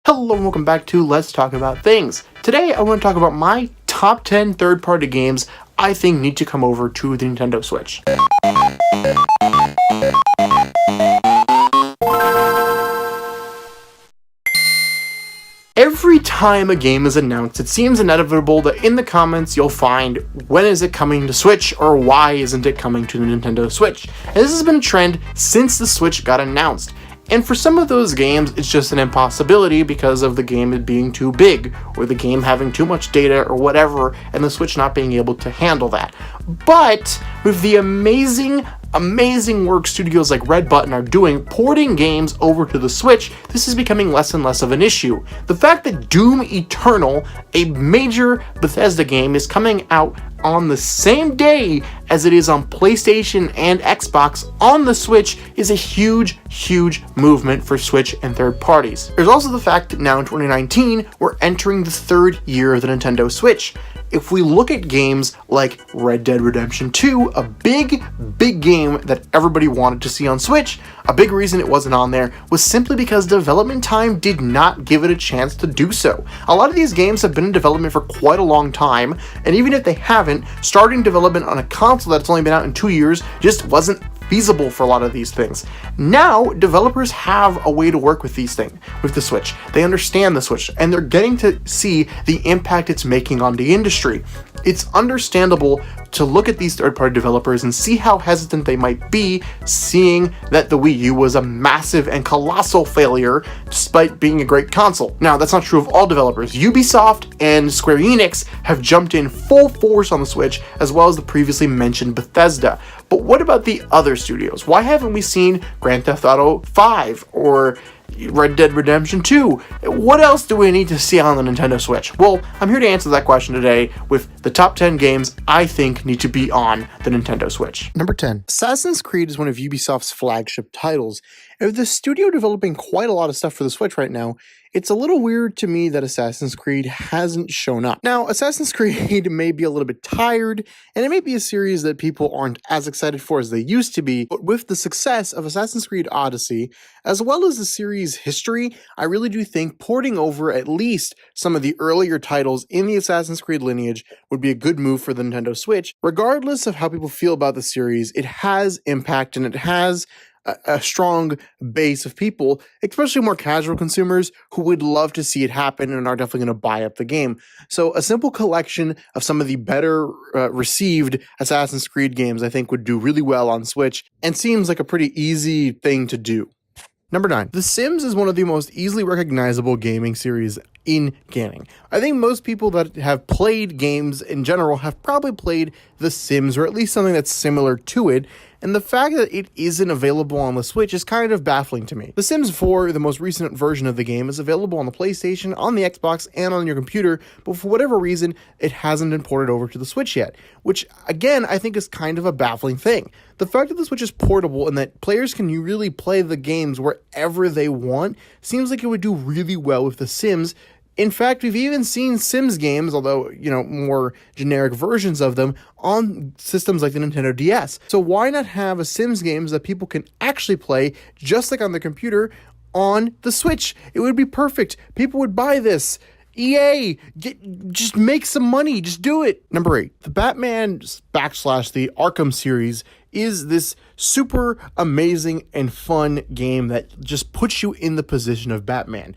Hello and welcome back to Let's Talk About Things. Today I want to talk about my top 10 third-party games I think need to come over to the Nintendo Switch. Every time a game is announced, it seems inevitable that in the comments you'll find when is it coming to Switch or why isn't it coming to the Nintendo Switch. And this has been a trend since the Switch got announced. And for some of those games, it's just an impossibility because of the game being too big, or the game having too much data, or whatever, and the Switch not being able to handle that. But with the amazing work studios like Red Button are doing, porting games over to the Switch, this is becoming less and less of an issue. The fact that Doom Eternal, a major Bethesda game, is coming out on the same day as it is on PlayStation and Xbox on the Switch is a huge movement for Switch and third parties. There's also the fact that now in 2019, we're entering the third year of the Nintendo Switch. If we look at games like Red Dead Redemption 2, a big game that everybody wanted to see on Switch, a big reason it wasn't on there was simply because development time did not give it a chance to do so. A lot of these games have been in development for quite a long time, and even if they haven't, starting development on a console that's only been out in 2 years just wasn't feasible for a lot of these things. Now, developers have a way to work with these things, with the Switch. They understand the Switch, and they're getting to see the impact it's making on the industry. It's understandable to look at these third-party developers and see how hesitant they might be, seeing that the Wii U was a massive and colossal failure despite being a great console. Now, that's not true of all developers. Ubisoft and Square Enix have jumped in full force on the Switch, as well as the previously mentioned Bethesda. But what about the other studios? Why haven't we seen Grand Theft Auto 5 or Red Dead Redemption 2? What else do we need to see on the Nintendo Switch? Well, I'm here to answer that question today with the top 10 games I think need to be on the Nintendo Switch. Number 10. Assassin's Creed is one of Ubisoft's flagship titles. And with the studio developing quite a lot of stuff for the Switch right now, it's a little weird to me that Assassin's Creed hasn't shown up. Now, Assassin's Creed may be a little bit tired, and it may be a series that people aren't as excited for as they used to be, but with the success of Assassin's Creed Odyssey, as well as the series' history, I really do think porting over at least some of the earlier titles in the Assassin's Creed lineage would be a good move for the Nintendo Switch. Regardless of how people feel about the series, it has impact and it has a strong base of people, especially more casual consumers who would love to see it happen and are definitely going to buy up the game. So a simple collection of some of the better received Assassin's Creed games I think would do really well on Switch and seems like a pretty easy thing to do. Number 9. The Sims is one of the most easily recognizable gaming series in gaming. I think most people that have played games in general have probably played The Sims, or at least something that's similar to it, and the fact that it isn't available on the Switch is kind of baffling to me. The Sims 4, the most recent version of the game, is available on the PlayStation, on the Xbox, and on your computer, but for whatever reason, it hasn't been ported over to the Switch yet, which, again, I think is kind of a baffling thing. The fact that the Switch is portable and that players can really play the games wherever they want seems like it would do really well with The Sims. In fact, we've even seen Sims games, although, more generic versions of them, on systems like the Nintendo DS. So why not have a Sims games that people can actually play, just like on the computer, on the Switch? It would be perfect. People would buy this. EA, just make some money. Just do it. Number 8. The Batman / the Arkham series is this super amazing and fun game that just puts you in the position of Batman.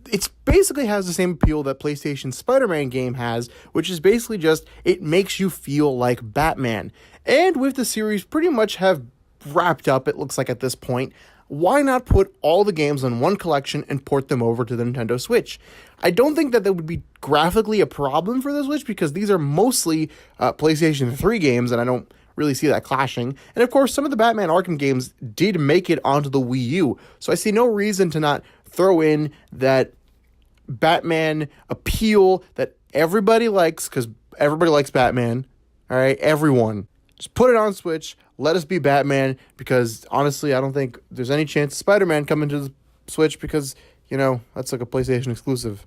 It basically has the same appeal that PlayStation's Spider-Man game has, which is basically just, it makes you feel like Batman. And with the series pretty much have wrapped up, it looks like at this point, why not put all the games on one collection and port them over to the Nintendo Switch? I don't think that would be graphically a problem for the Switch, because these are mostly PlayStation 3 games, and I don't really see that clashing. And of course, some of the Batman Arkham games did make it onto the Wii U, so I see no reason to not throw in that Batman appeal that everybody likes, because everybody likes Batman. All right, everyone. Just put it on Switch. Let us be Batman, because honestly, I don't think there's any chance of Spider-Man coming to the Switch, because, that's like a PlayStation exclusive.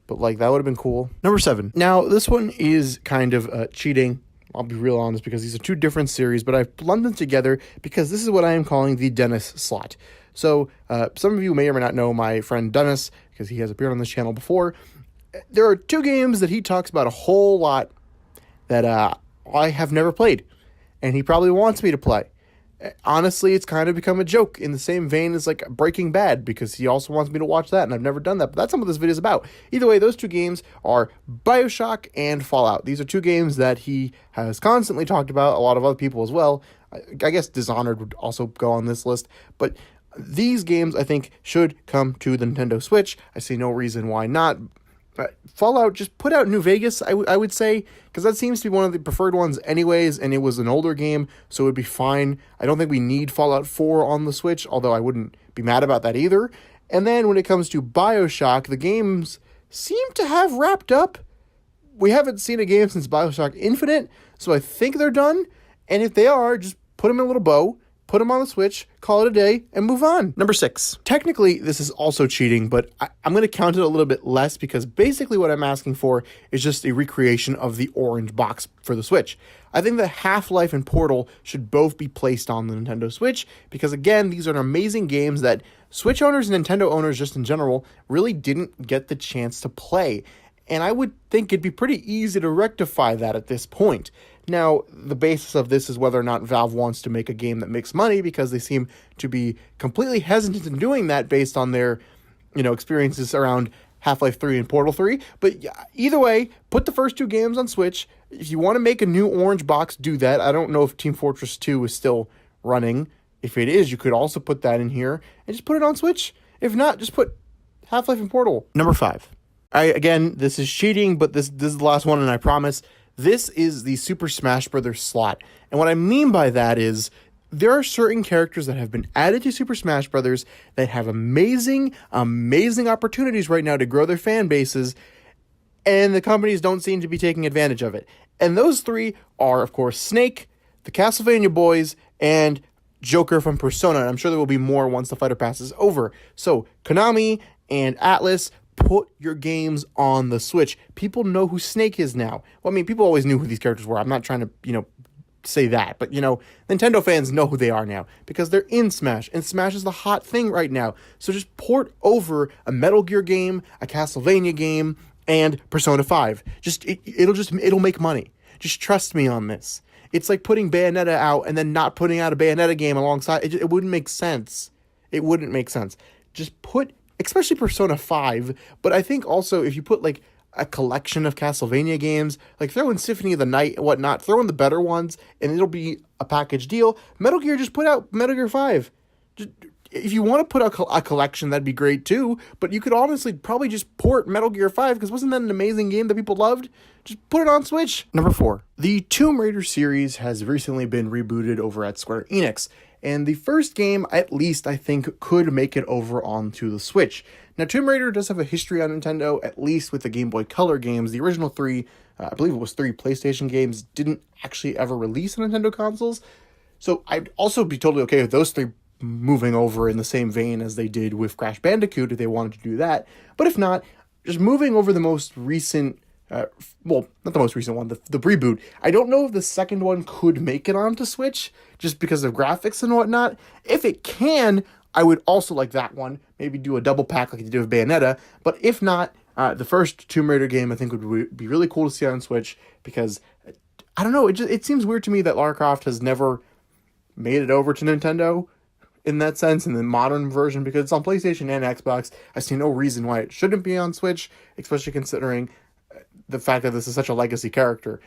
But, that would have been cool. Number 7. Now, this one is kind of cheating. I'll be real honest, because these are two different series, but I've lumped them together because this is what I am calling the Dennis slot. So some of you may or may not know my friend Dennis because he has appeared on this channel before. There are 2 games that he talks about a whole lot that I have never played, and he probably wants me to play. Honestly, it's kind of become a joke in the same vein as like Breaking Bad, because he also wants me to watch that, and I've never done that, but that's not what this video is about. Either way, those 2 games are BioShock and Fallout. These are 2 games that he has constantly talked about, a lot of other people as well. I guess Dishonored would also go on this list, but these games I think should come to the Nintendo Switch. I see no reason why not. Fallout, just put out New Vegas, I would say, because that seems to be one of the preferred ones anyways, and it was an older game, so it would be fine. I don't think we need Fallout 4 on the Switch, although I wouldn't be mad about that either. And then when it comes to BioShock, the games seem to have wrapped up. We haven't seen a game since BioShock Infinite, so I think they're done, and if they are, just put them in a little bow, put them on the Switch, call it a day, and move on. Number 6. Technically, this is also cheating, but I'm going to count it a little bit less, because basically what I'm asking for is just a recreation of the orange box for the Switch. I think that Half-Life and Portal should both be placed on the Nintendo Switch, because again, these are amazing games that Switch owners and Nintendo owners just in general really didn't get the chance to play. And I would think it'd be pretty easy to rectify that at this point. Now, the basis of this is whether or not Valve wants to make a game that makes money, because they seem to be completely hesitant in doing that based on their, experiences around Half-Life 3 and Portal 3. But either way, put the first 2 games on Switch. If you want to make a new orange box, do that. I don't know if Team Fortress 2 is still running. If it is, you could also put that in here and just put it on Switch. If not, just put Half-Life and Portal. Number 5. Again, this is cheating, but this is the last one, and I promise. This is the Super Smash Bros. Slot. And what I mean by that is there are certain characters that have been added to Super Smash Bros. That have amazing opportunities right now to grow their fan bases, and the companies don't seem to be taking advantage of it. And those 3 are, of course, Snake, the Castlevania boys, and Joker from Persona. And I'm sure there will be more once the Fighter Pass is over. So, Konami and Atlus, put your games on the Switch. People know who Snake is now. Well, I mean, people always knew who these characters were. I'm not trying to, say that. But, Nintendo fans know who they are now, because they're in Smash, and Smash is the hot thing right now. So just port over a Metal Gear game, a Castlevania game, and Persona 5. It'll make money. Just trust me on this. It's like putting Bayonetta out and then not putting out a Bayonetta game alongside. It wouldn't make sense. It wouldn't make sense. Just put, especially Persona 5, but I think also if you put like a collection of Castlevania games, like throw in Symphony of the Night and whatnot, throw in the better ones, and it'll be a package deal. Metal Gear, just put out Metal Gear 5. If you want to put out a collection, that'd be great too, but you could honestly probably just port Metal Gear 5, because wasn't that an amazing game that people loved? Just put it on Switch. Number 4. The Tomb Raider series has recently been rebooted over at Square Enix, and the first game, at least, I think, could make it over onto the Switch. Now, Tomb Raider does have a history on Nintendo, at least with the Game Boy Color games. The original 3, I believe it was 3 PlayStation games, didn't actually ever release on Nintendo consoles. So I'd also be totally okay with those 3 moving over in the same vein as they did with Crash Bandicoot if they wanted to do that. But if not, just moving over the most recent, not the most recent one, the reboot. I don't know if the second one could make it onto Switch just because of graphics and whatnot. If it can, I would also like that one. Maybe do a double pack like you did with Bayonetta. But if not, the first Tomb Raider game I think would be really cool to see on Switch, because I don't know, it seems weird to me that Lara Croft has never made it over to Nintendo in that sense, in the modern version, because it's on PlayStation and Xbox. I see no reason why it shouldn't be on Switch, especially considering the fact that this is such a legacy character.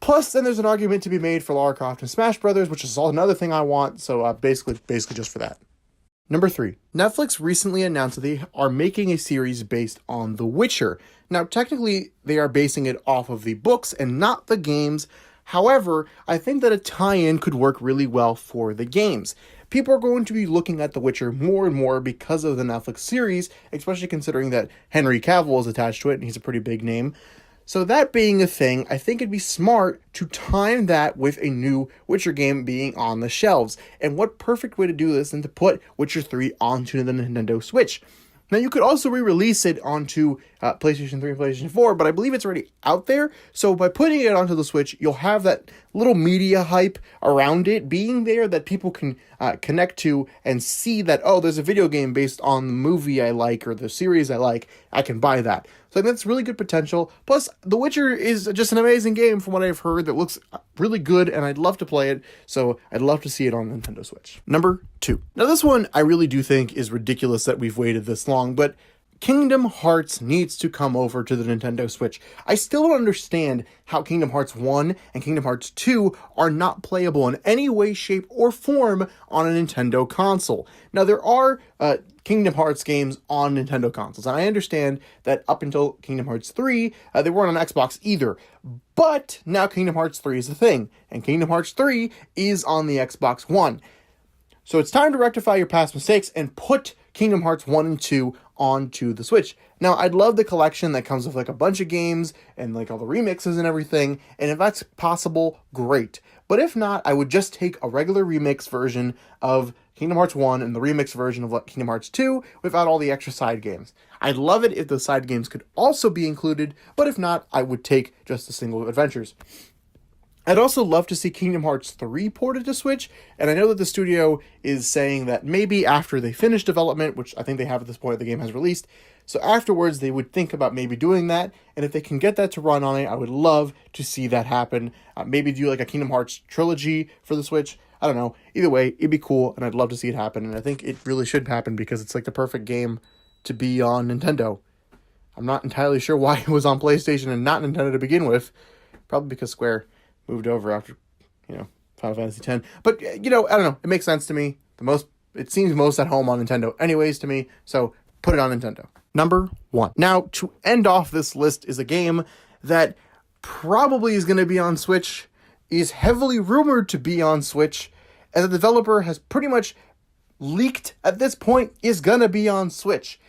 Plus, then there's an argument to be made for Lara Croft and Smash Brothers, which is another thing I want, so basically just for that. Number 3. Netflix recently announced that they are making a series based on The Witcher. Now, technically, they are basing it off of the books and not the games. However, I think that a tie-in could work really well for the games. People are going to be looking at The Witcher more and more because of the Netflix series, especially considering that Henry Cavill is attached to it, and he's a pretty big name. So that being a thing, I think it'd be smart to time that with a new Witcher game being on the shelves. And what perfect way to do this than to put Witcher 3 onto the Nintendo Switch. Now, you could also re-release it onto PlayStation 3 and PlayStation 4, but I believe it's already out there. So by putting it onto the Switch, you'll have that little media hype around it being there that people can connect to and see that, oh, there's a video game based on the movie I like or the series I like, I can buy that. So I think that's really good potential. Plus, The Witcher is just an amazing game from what I've heard that looks really good, and I'd love to play it, so I'd love to see it on Nintendo Switch. Number 2. Now this one I really do think is ridiculous that we've waited this long, but Kingdom Hearts needs to come over to the Nintendo Switch. I still don't understand how Kingdom Hearts 1 and Kingdom Hearts 2 are not playable in any way, shape, or form on a Nintendo console. Now, there are Kingdom Hearts games on Nintendo consoles, and I understand that up until Kingdom Hearts 3, they weren't on Xbox either. But now Kingdom Hearts 3 is a thing, and Kingdom Hearts 3 is on the Xbox One. So it's time to rectify your past mistakes and put Kingdom Hearts 1 and 2 onto the Switch. Now, I'd love the collection that comes with like a bunch of games and like all the remixes and everything, and if that's possible, great. But if not, I would just take a regular remix version of Kingdom Hearts 1 and the remix version of Kingdom Hearts 2 without all the extra side games. I'd love it if the side games could also be included, but if not, I would take just the single adventures. I'd also love to see Kingdom Hearts 3 ported to Switch, and I know that the studio is saying that maybe after they finish development, which I think they have at this point, the game has released, so afterwards they would think about maybe doing that, and if they can get that to run on it, I would love to see that happen. Maybe do like a Kingdom Hearts trilogy for the Switch. I don't know. Either way, it'd be cool, and I'd love to see it happen, and I think it really should happen because it's like the perfect game to be on Nintendo. I'm not entirely sure why it was on PlayStation and not Nintendo to begin with. Probably because Square moved over after, Final Fantasy X. But, I don't know. It makes sense to me. It seems most at home on Nintendo anyways to me, so put it on Nintendo. Number 1. Now, to end off this list is a game that probably is going to be on Switch, is heavily rumored to be on Switch, and the developer has pretty much leaked at this point is going to be on Switch.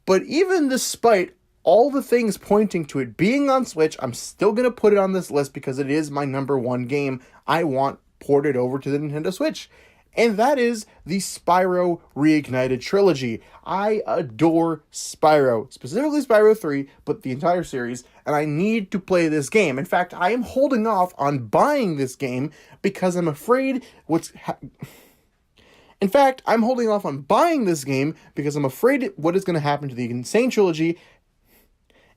But even despite all the things pointing to it being on Switch, I'm still going to put it on this list because it is my number 1 game I want ported over to the Nintendo Switch. And that is the Spyro Reignited Trilogy. I adore Spyro, specifically Spyro 3, but the entire series, and I need to play this game. In fact, I am holding off on buying this game because I'm afraid what is going to happen to the Insane Trilogy.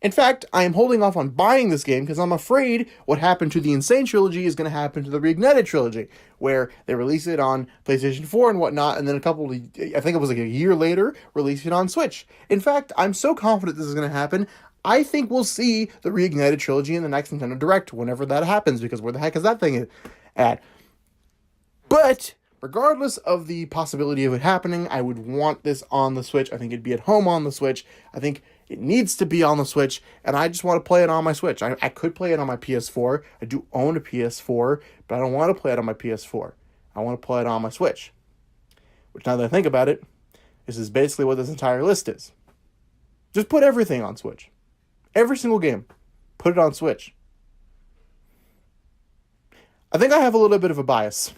In fact, I am holding off on buying this game because I'm afraid what happened to the Insane Trilogy is going to happen to the Reignited Trilogy, where they release it on PlayStation 4 and whatnot, and then I think it was like a year later, release it on Switch. In fact, I'm so confident this is going to happen, I think we'll see the Reignited Trilogy in the next Nintendo Direct whenever that happens, because where the heck is that thing at? But regardless of the possibility of it happening, I would want this on the Switch. I think it'd be at home on the Switch. I think it needs to be on the Switch, and I just want to play it on my Switch. I could play it on my PS4. I do own a PS4, but I don't want to play it on my PS4. I want to play it on my Switch. Which, now that I think about it, this is basically what this entire list is. Just put everything on Switch. Every single game. Put it on Switch. I think I have a little bit of a bias.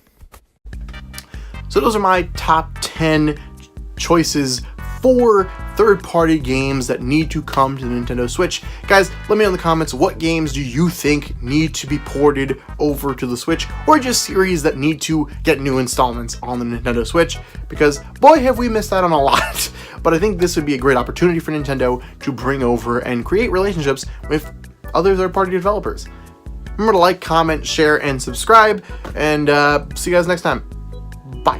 So those are my top 10 choices for third-party games that need to come to the Nintendo Switch. Guys, let me know in the comments, what games do you think need to be ported over to the Switch, or just series that need to get new installments on the Nintendo Switch, because boy have we missed out on a lot. But I think this would be a great opportunity for Nintendo to bring over and create relationships with other third-party developers. Remember to like, comment, share, and subscribe, and see you guys next time. Bye.